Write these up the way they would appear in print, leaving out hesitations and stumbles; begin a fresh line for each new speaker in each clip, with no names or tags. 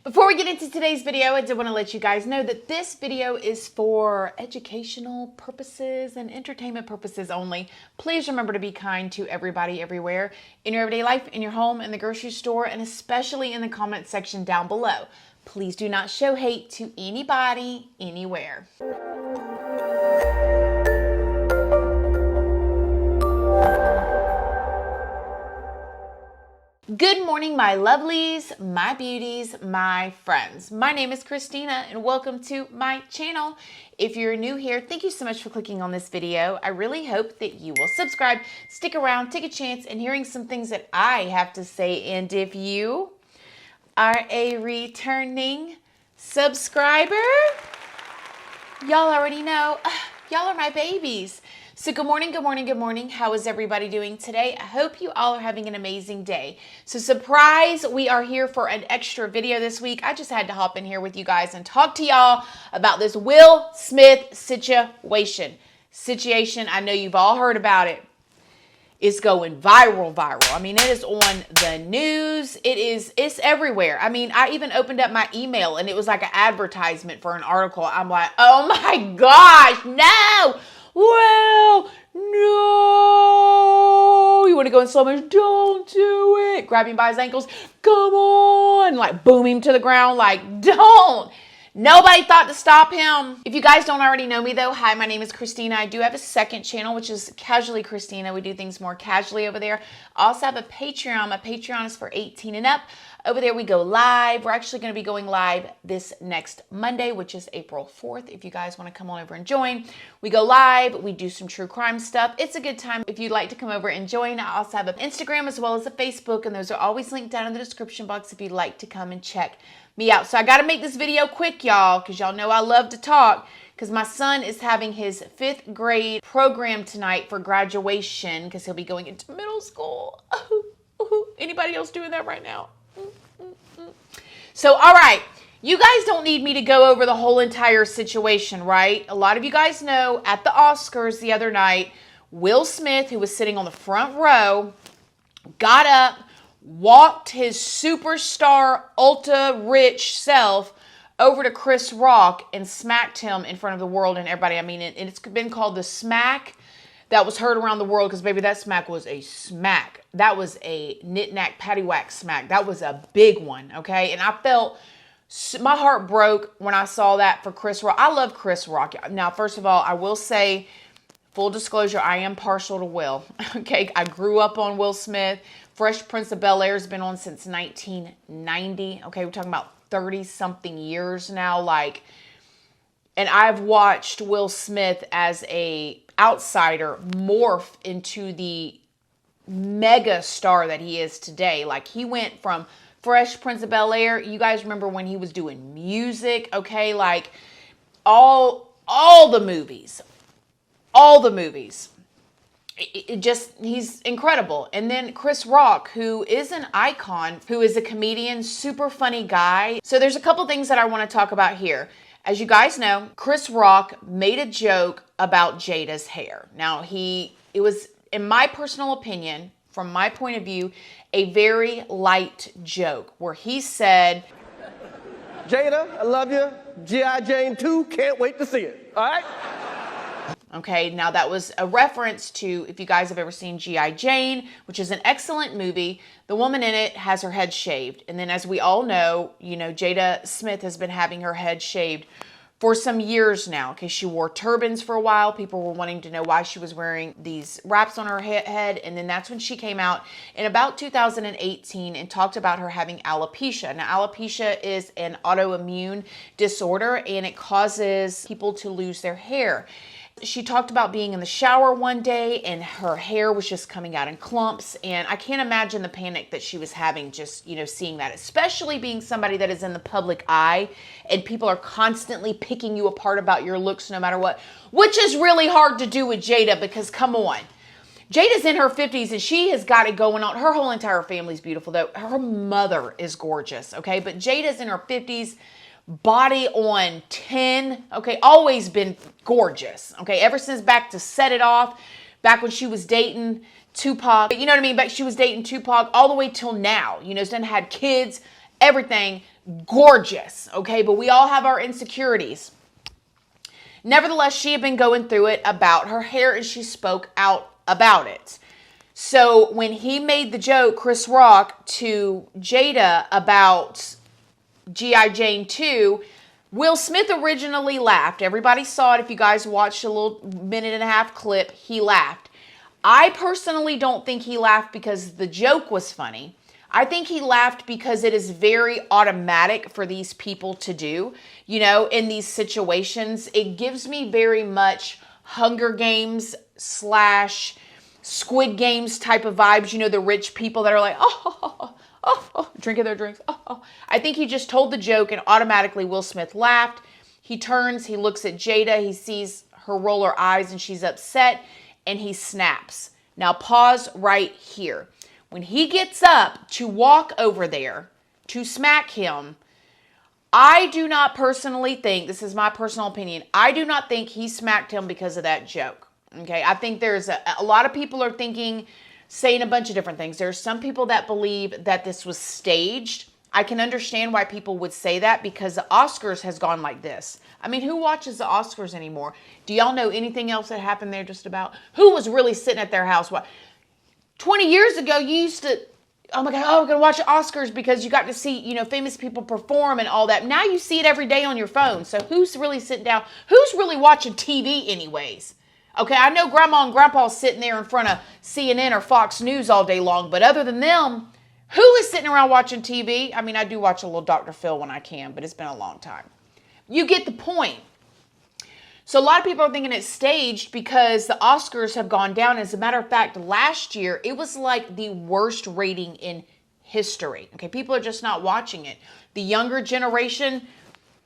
Before we get into today's video, I did want to let you guys know that this video is for educational purposes and entertainment purposes only. Please remember to be kind to everybody everywhere in your everyday life, in your home, in the grocery store, and especially in the comment section down below. Please do not show hate to anybody, anywhere. Good morning, my lovelies, my beauties, my friends. My name is Christina and welcome to my channel. If you're new here, thank you so much for clicking on this video. I really hope that you will subscribe, stick around, take a chance in hearing some things that I have to say. And if you are a returning subscriber, y'all already know, y'all are my babies. So good morning, good morning, good morning. How is everybody doing today? I hope you all are having an amazing day. So surprise, we are here for an extra video this week. I just had to hop in here with you guys and talk to y'all about this Will Smith situation. I know you've all heard about it. It's going viral. I mean, it is on the news. It's everywhere. I mean, I even opened up my email and it was like an advertisement for an article. I'm like, oh my gosh, no. Well, no. You want to go in slow motion? Don't do it. Grab him by his ankles. Come on. Like boom him to the ground. Like, don't. Nobody thought to stop him. If you guys don't already know me though, hi, my name is Christina. I do have a second channel, which is Casually Christina. We do things more casually over there. I also have a Patreon. My Patreon is for 18 and up. Over there we go live. We're actually going to be going live this next Monday, which is April 4th. If you guys want to come on over and join, we go live. We do some true crime stuff. It's a good time if you'd like to come over and join. I also have an Instagram as well as a Facebook, and those are always linked down in the description box if you'd like to come and check me out. So I got to make this video quick, y'all, because y'all know I love to talk, because my son is having his 5th grade program tonight for graduation because he'll be going into middle school. Anybody else doing that right now? So, all right, you guys don't need me to go over the whole entire situation, right? A lot of you guys know at the Oscars the other night, Will Smith, who was sitting on the front row, got up, walked his superstar, ultra-rich self over to Chris Rock and smacked him in front of the world and everybody. I mean, it's been called the smack that was heard around the world because, baby, that smack was a smack. That was a knick-knack, paddywhack smack. That was a big one, okay? And I felt, my heart broke when I saw that for Chris Rock. I love Chris Rock. Now, first of all, I will say, full disclosure, I am partial to Will, okay? I grew up on Will Smith. Fresh Prince of Bel-Air has been on since 1990, okay? We're talking about 30-something years now, like, and I've watched Will Smith as a outsider morph into the mega star that he is today. Like, he went from Fresh Prince of Bel-Air. You guys remember when he was doing music, okay? Like, all the movies. He's incredible. And then Chris Rock, who is an icon, who is a comedian, super funny guy. So there's a couple things that I want to talk about here. As you guys know, Chris Rock made a joke about Jada's hair. Now, it was, in my personal opinion, from my point of view, a very light joke where he said,
Jada, I love you. G.I. Jane 2, can't wait to see it. All right?
Okay, now that was a reference to, if you guys have ever seen G.I. Jane, which is an excellent movie, the woman in it has her head shaved. And then as we all know, you know, Jada Smith has been having her head shaved for some years now. Okay, she wore turbans for a while. People were wanting to know why she was wearing these wraps on her head. And then that's when she came out in about 2018 and talked about her having alopecia. Now, alopecia is an autoimmune disorder and it causes people to lose their hair. She talked about being in the shower one day and her hair was just coming out in clumps. And I can't imagine the panic that she was having just, you know, seeing that, especially being somebody that is in the public eye and people are constantly picking you apart about your looks no matter what, which is really hard to do with Jada because, come on. Jada's in her 50s and she has got it going on. Her whole entire family's beautiful, though. Her mother is gorgeous, okay? But Jada's in her 50s. Body on 10, okay, always been gorgeous, okay, ever since back to Set It Off, back when she was dating Tupac, you know what I mean, back she was dating Tupac all the way till now, you know, then had kids, everything gorgeous, okay? But we all have our insecurities. Nevertheless, she had been going through it about her hair, and she spoke out about it. So when he made the joke, Chris Rock, to Jada about G.I. Jane 2, Will Smith originally laughed. Everybody saw it. If you guys watched a little minute-and-a-half clip, he laughed. I personally don't think he laughed because the joke was funny. I think he laughed because it is very automatic for these people to do. You know, in these situations, it gives me very much Hunger Games / Squid Games type of vibes. You know, the rich people that are like, drinking their drinks. I think he just told the joke and automatically Will Smith laughed. He turns, he looks at Jada, he sees her roll her eyes and she's upset, and he snaps. Now pause right here. When he gets up to walk over there to smack him, I do not personally think, this is my personal opinion, I do not think he smacked him because of that joke. Okay, I think there's a lot of people are thinking, saying a bunch of different things. There's some people that believe that this was staged. I can understand why people would say that because the Oscars has gone like this. I mean, who watches the Oscars anymore? Do y'all know anything else that happened there just about? Who was really sitting at their house? 20 years ago, you used to, oh my God, we're going to watch the Oscars because you got to see, you know, famous people perform and all that. Now you see it every day on your phone. So who's really sitting down? Who's really watching TV anyways? Okay, I know Grandma and Grandpa sitting there in front of CNN or Fox News all day long, but other than them, who is sitting around watching TV? I mean, I do watch a little Dr. Phil when I can, but it's been a long time. You get the point. So a lot of people are thinking it's staged because the Oscars have gone down. As a matter of fact, last year, it was like the worst rating in history. Okay, people are just not watching it. The younger generation,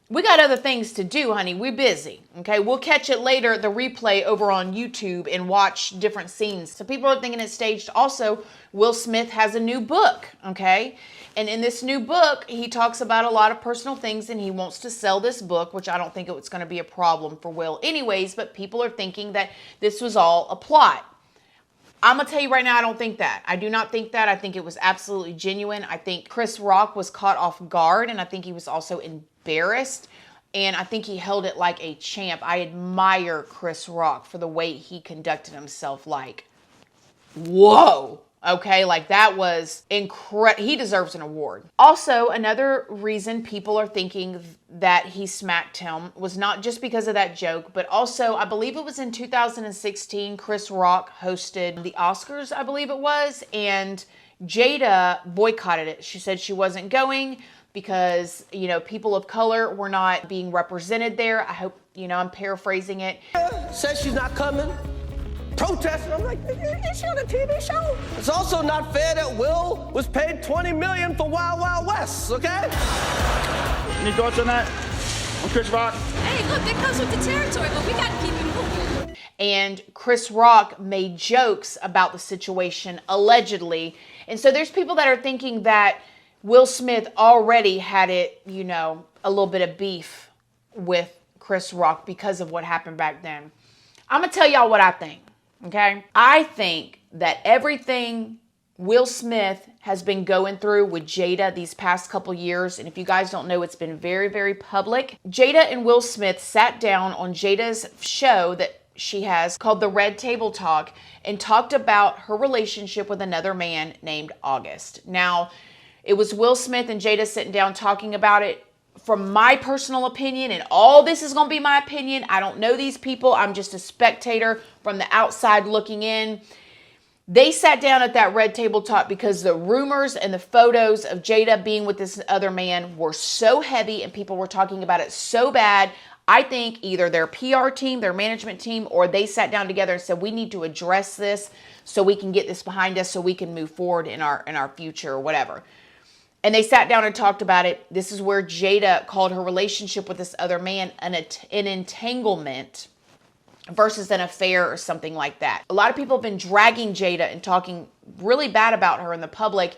we got other things to do, honey. We're busy, okay? We'll catch it later, the replay over on YouTube, and watch different scenes. So people are thinking it's staged. Also, Will Smith has a new book, okay? And in this new book, he talks about a lot of personal things, and he wants to sell this book, which I don't think it's going to be a problem for Will anyways, but people are thinking that this was all a plot. I'm going to tell you right now, I don't think that. I do not think that. I think it was absolutely genuine. I think Chris Rock was caught off guard, and I think he was also embarrassed, and I think he held it like a champ. I admire Chris Rock for the way he conducted himself. Like, whoa. Okay, like that was incredible. He deserves an award. Also, another reason people are thinking that he smacked him was not just because of that joke, but also, I believe it was in 2016, Chris Rock hosted the Oscars, I believe it was, and Jada boycotted it. She said she wasn't going because, you know, people of color were not being represented there. I hope, you know, I'm paraphrasing it.
Says she's not coming. Protesting. I'm like, is she on a TV show? It's also not fair that Will was paid $20 million for Wild Wild West, okay?
Any thoughts on that? On Chris Rock?
Hey, look, that comes with the territory, but we got to keep it moving.
And Chris Rock made jokes about the situation, allegedly. And so there's people that are thinking that Will Smith already had it, you know, a little bit of beef with Chris Rock because of what happened back then. I'm going to tell y'all what I think. Okay, I think that everything Will Smith has been going through with Jada these past couple years, and if you guys don't know, it's been very, very public. Jada and Will Smith sat down on Jada's show that she has called The Red Table Talk and talked about her relationship with another man named August. Now, it was Will Smith and Jada sitting down talking about it. From my personal opinion, and all this is going to be my opinion, I don't know these people. I'm just a spectator from the outside looking in. They sat down at that red table talk because the rumors and the photos of Jada being with this other man were so heavy and people were talking about it so bad. I think either their PR team, their management team, or they sat down together and said, we need to address this so we can get this behind us so we can move forward in our future or whatever. And they sat down and talked about it. This is where Jada called her relationship with this other man an entanglement versus an affair or something like that. A lot of people have been dragging Jada and talking really bad about her in the public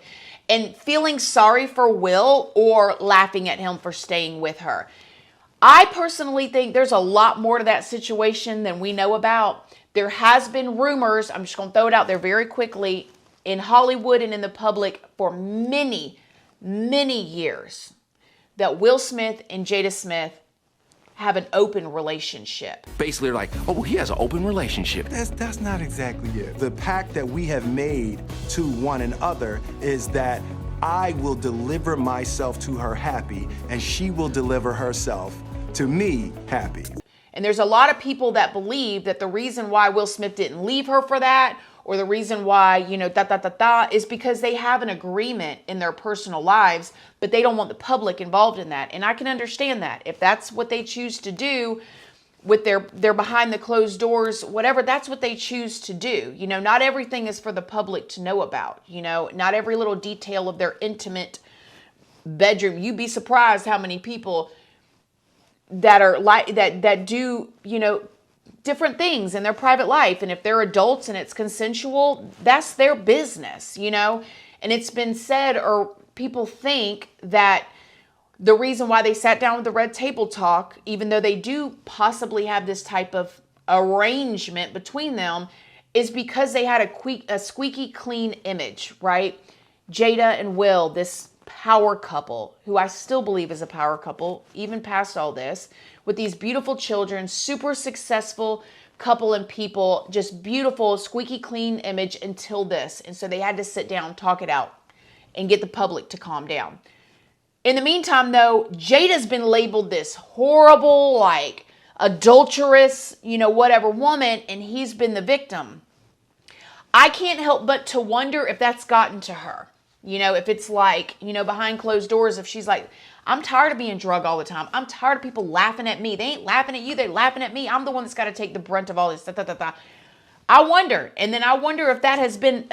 and feeling sorry for Will or laughing at him for staying with her. I personally think there's a lot more to that situation than we know about. There has been rumors, I'm just going to throw it out there very quickly, in Hollywood and in the public for many many years that Will Smith and Jada Smith have an open relationship.
Basically, like, oh, he has an open relationship.
That's not exactly it. The pact that we have made to one another is that I will deliver myself to her happy, and she will deliver herself to me happy.
And there's a lot of people that believe that the reason why Will Smith didn't leave her for that, or the reason why, is because they have an agreement in their personal lives, but they don't want the public involved in that. And I can understand that. If that's what they choose to do with their behind the closed doors, whatever, that's what they choose to do. Not everything is for the public to know about. Not every little detail of their intimate bedroom. You'd be surprised how many people that are like that do, different things in their private life. And if they're adults and it's consensual, that's their business, And it's been said, or people think that the reason why they sat down with the Red Table Talk, even though they do possibly have this type of arrangement between them, is because they had a squeaky clean image, right? Jada and Will, this power couple, who I still believe is a power couple, even past all this, with these beautiful children, super successful couple and people, just beautiful, squeaky clean image until this. And so they had to sit down, talk it out, and get the public to calm down. In the meantime, though, Jada's been labeled this horrible, like, adulterous, whatever woman, and he's been the victim. I can't help but to wonder if that's gotten to her. If it's like, behind closed doors, if she's like, I'm tired of being drugged all the time. I'm tired of people laughing at me. They ain't laughing at you. They're laughing at me. I'm the one that's got to take the brunt of all this. I wonder. And then I wonder if that has been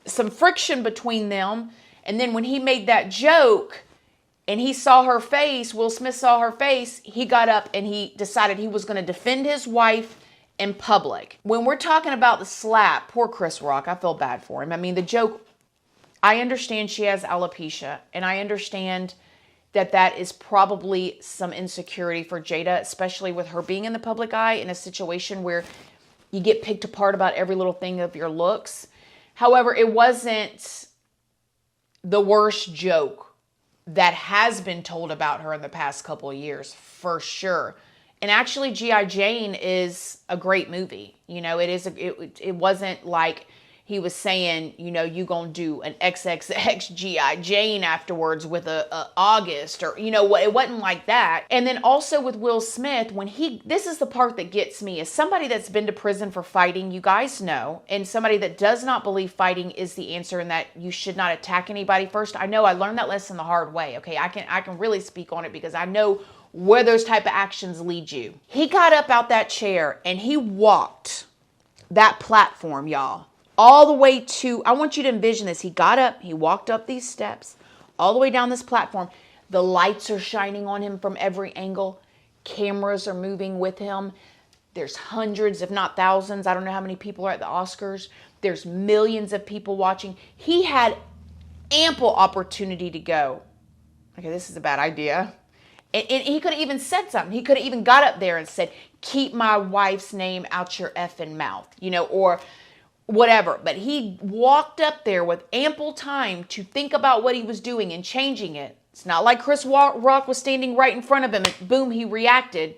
some friction between them. And then when he made that joke and he saw her face, Will Smith saw her face, he got up and he decided he was going to defend his wife in public. When we're talking about the slap, poor Chris Rock, I feel bad for him. I mean, the joke, I understand she has alopecia, and I understand that is probably some insecurity for Jada, especially with her being in the public eye in a situation where you get picked apart about every little thing of your looks. However, it wasn't the worst joke that has been told about her in the past couple of years, for sure. And actually, G.I. Jane is a great movie. It wasn't like he was saying, you gonna do an XXX G.I. Jane afterwards with a August, or what, it wasn't like that. And then also with Will Smith, this is the part that gets me, as somebody that's been to prison for fighting, you guys know, and somebody that does not believe fighting is the answer and that you should not attack anybody first. I know I learned that lesson the hard way, okay? I can really speak on it because I know where those type of actions lead you. He got up out that chair and he walked that platform, y'all, all the way to, I want you to envision this. He got up, he walked up these steps, all the way down this platform. The lights are shining on him from every angle. Cameras are moving with him. There's hundreds, if not thousands. I don't know how many people are at the Oscars. There's millions of people watching. He had ample opportunity to go, okay, this is a bad idea. And he could have even said something. He could have even got up there and said, keep my wife's name out your effing mouth, or whatever. But he walked up there with ample time to think about what he was doing and changing it. It's not like Chris Rock was standing right in front of him and boom, he reacted.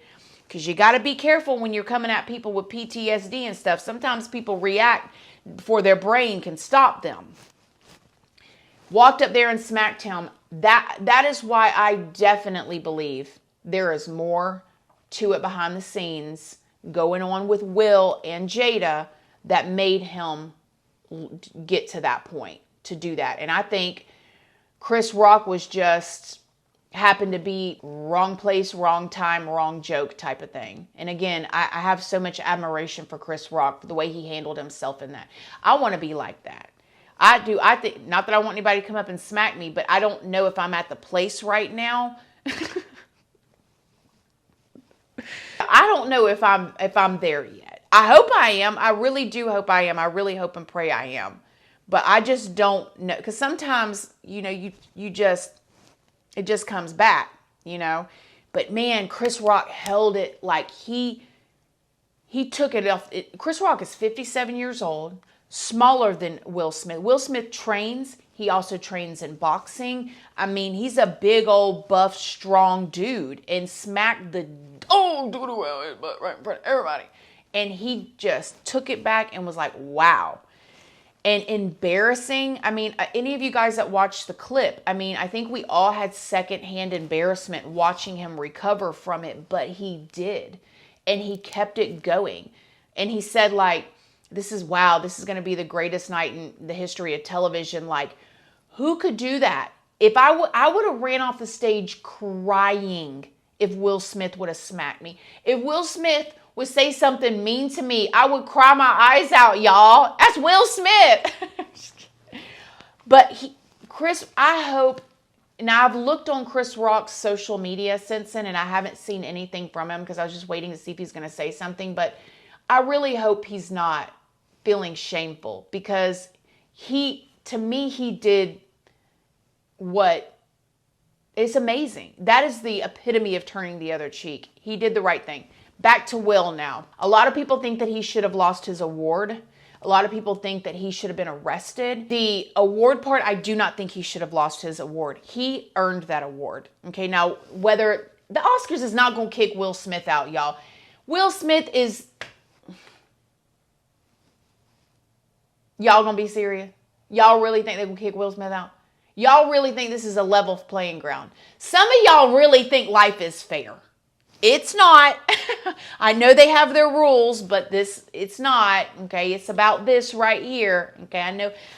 Because you got to be careful when you're coming at people with PTSD and stuff. Sometimes people react before their brain can stop them. Walked up there and smacked him. That is why I definitely believe there is more to it behind the scenes going on with Will and Jada that made him get to that point to do that. And I think Chris Rock was just happened to be wrong place, wrong time, wrong joke type of thing. And again, I have so much admiration for Chris Rock, for the way he handled himself in that. I want to be like that. I do. I think, not that I want anybody to come up and smack me, but I don't know if I'm at the place right now. I don't know if I'm there yet. I hope I am. I really do hope I am. I really hope and pray I am. But I just don't know. Because sometimes, it just comes back, But man, Chris Rock held it like he took it off. Chris Rock is 57 years old. smaller than Will Smith. Will Smith trains. He also trains in boxing. I mean, he's a big old buff, strong dude, and smacked the right in front of everybody. And he just took it back and was like, wow. And embarrassing. I mean, any of you guys that watched the clip, I mean, I think we all had secondhand embarrassment watching him recover from it, but he did. And he kept it going. And he said, like, this is going to be the greatest night in the history of television. Like, who could do that? If I would have ran off the stage crying if Will Smith would have smacked me. If Will Smith would say something mean to me, I would cry my eyes out, y'all. That's Will Smith. But Chris, I hope, now I've looked on Chris Rock's social media since then, and I haven't seen anything from him because I was just waiting to see if he's going to say something. But I really hope he's not feeling shameful, because to me, he did what is amazing. That is the epitome of turning the other cheek. He did the right thing. Back to Will now. A lot of people think that he should have lost his award. A lot of people think that he should have been arrested. The award part, I do not think he should have lost his award. He earned that award. Okay, now whether the Oscars is not going to kick Will Smith out, y'all. Will Smith is... Y'all going to be serious? Y'all really think they will kick Will Smith out? Y'all really think this is a level playing ground? Some of y'all really think life is fair. It's not. I know they have their rules, but it's not. Okay, it's about this right here. Okay,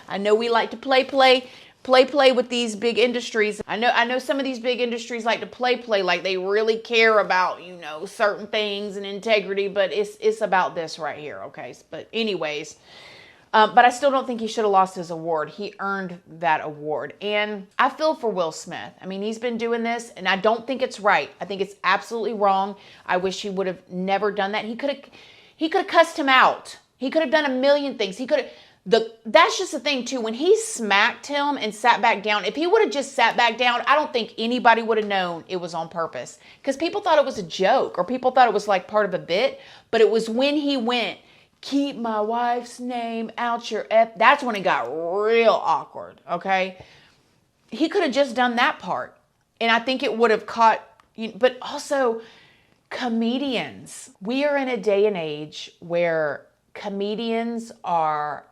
I know we like to play with these big industries. I know some of these big industries like to play like they really care about, you know, certain things and integrity, but it's about this right here. Okay, but anyways. But I still don't think he should have lost his award. He earned that award. And I feel for Will Smith. I mean, he's been doing this, and I don't think it's right. I think it's absolutely wrong. I wish he would have never done that. He could have cussed him out. He could have done a million things. That's just the thing, too. When he smacked him and sat back down, if he would have just sat back down, I don't think anybody would have known it was on purpose. Because people thought it was a joke, or people thought it was like part of a bit. But it was when he went, "Keep my wife's name out your F." That's when it got real awkward, okay? He could have just done that part. And I think it would have caught, but also comedians. We are in a day and age where comedians are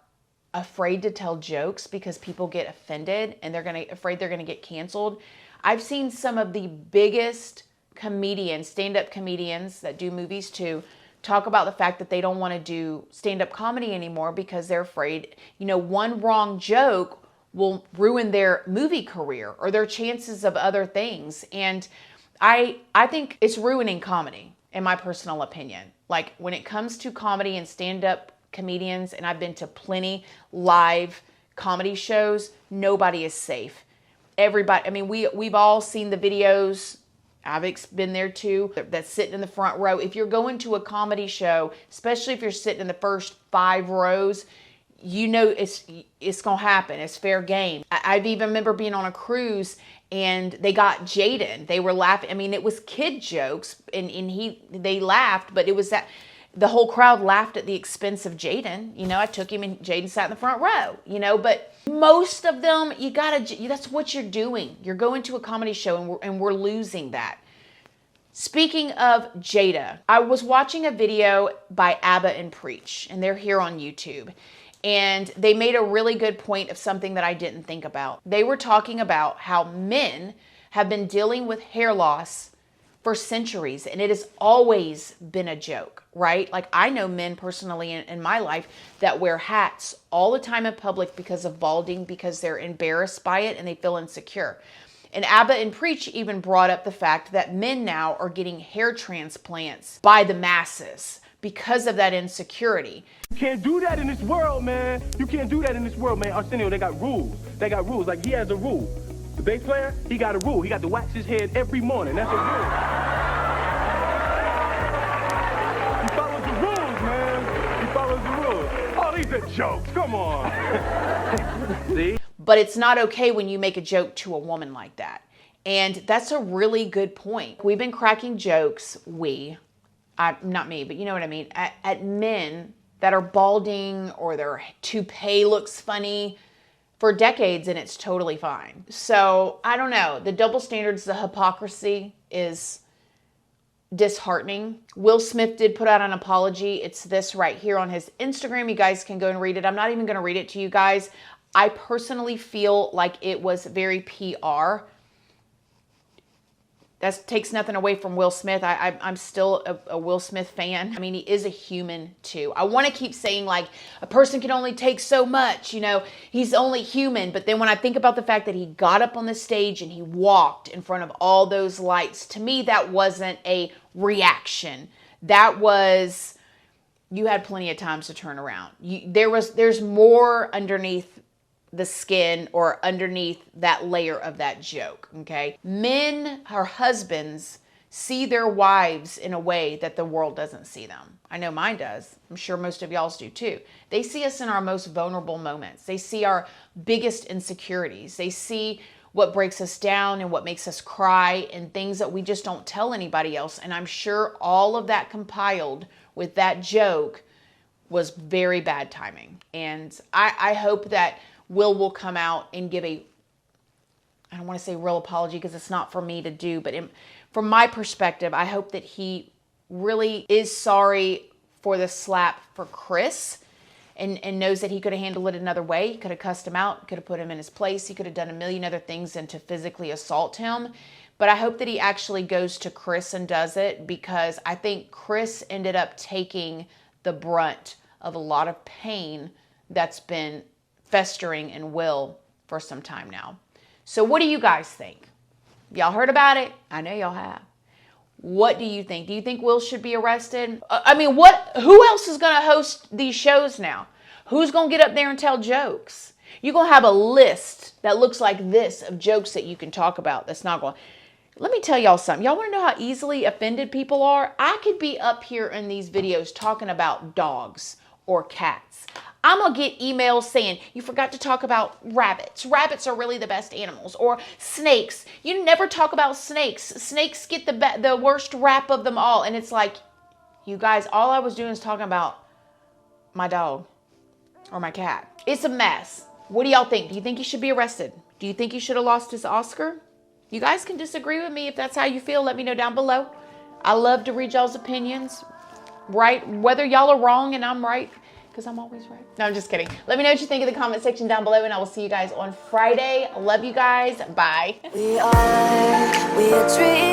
afraid to tell jokes because people get offended and they're afraid they're going to get canceled. I've seen some of the biggest comedians, stand-up comedians that do movies too, talk about the fact that they don't want to do stand-up comedy anymore because they're afraid, one wrong joke will ruin their movie career or their chances of other things. And I think it's ruining comedy, in my personal opinion. Like, when it comes to comedy and stand-up comedians, and I've been to plenty live comedy shows, nobody is safe. Everybody, I mean, we've all seen the videos. I've been there too, that's sitting in the front row. If you're going to a comedy show, especially if you're sitting in the first 5 rows, it's going to happen. It's fair game. I've even remember being on a cruise and they got Jaden. They were laughing. I mean, it was kid jokes and they laughed, but it was that the whole crowd laughed at the expense of Jaden. I took him and Jaden sat in the front row, but most of them, that's what you're doing. You're going to a comedy show and we're losing that. Speaking of Jada, I was watching a video by Abba and Preach, and they're here on YouTube. And they made a really good point of something that I didn't think about. They were talking about how men have been dealing with hair loss for centuries, and it has always been a joke, right? Like, I know men personally in my life that wear hats all the time in public because of balding, because they're embarrassed by it and they feel insecure. And Abba and Preach even brought up the fact that men now are getting hair transplants by the masses because of that insecurity.
You can't do that in this world, man. You can't do that in this world, man. Arsenio, they got rules. They got rules. Like, he has a rule. The bass player, he got a rule. He got to wax his head every morning. That's a rule. He follows the rules, man. He follows the rules. Oh, these are jokes. Come on. See?
But it's not okay when you make a joke to a woman like that. And that's a really good point. We've been cracking jokes, not me, but you know what I mean, at men that are balding or their toupee looks funny for decades and it's totally fine. So I don't know. The double standards, the hypocrisy is disheartening. Will Smith did put out an apology. It's this right here on his Instagram. You guys can go and read it. I'm not even going to read it to you guys. I personally feel like it was very PR. That takes nothing away from Will Smith. I'm still a Will Smith fan. I mean, he is a human too. I want to keep saying like a person can only take so much, you know, he's only human. But then when I think about the fact that he got up on the stage and he walked in front of all those lights, to me, that wasn't a reaction. That was, you had plenty of times to turn around. There's more underneath the skin or underneath that layer of that joke, okay? Men, our husbands, see their wives in a way that the world doesn't see them. I know mine does. I'm sure most of y'all's do too. They see us in our most vulnerable moments. They see our biggest insecurities. They see what breaks us down and what makes us cry and things that we just don't tell anybody else. And I'm sure all of that compiled with that joke was very bad timing. And I hope that Will come out and give I don't want to say real apology because it's not for me to do, but from my perspective, I hope that he really is sorry for the slap for Chris and knows that he could have handled it another way. He could have cussed him out, could have put him in his place. He could have done a million other things than to physically assault him. But I hope that he actually goes to Chris and does it, because I think Chris ended up taking the brunt of a lot of pain that's been festering in Will for some time now. So what do you guys think? Y'all heard about it? I know y'all have. What do you think? Do you think Will should be arrested? I mean, who else is going to host these shows now? Who's going to get up there and tell jokes? You're going to have a list that looks like this of jokes that you can talk about that's not going. Let me tell y'all something. Y'all want to know how easily offended people are? I could be up here in these videos talking about dogs or cats. I'm going to get emails saying, you forgot to talk about rabbits. Rabbits are really the best animals. Or snakes. You never talk about snakes. Snakes get the worst rap of them all. And it's like, you guys, all I was doing is talking about my dog or my cat. It's a mess. What do y'all think? Do you think he should be arrested? Do you think he should have lost his Oscar? You guys can disagree with me if that's how you feel. Let me know down below. I love to read y'all's opinions. Right? Whether y'all are wrong and I'm right. Because I'm always right. No, I'm just kidding. Let me know what you think in the comment section down below, and I will see you guys on Friday. I love you guys. Bye.
We are dreaming.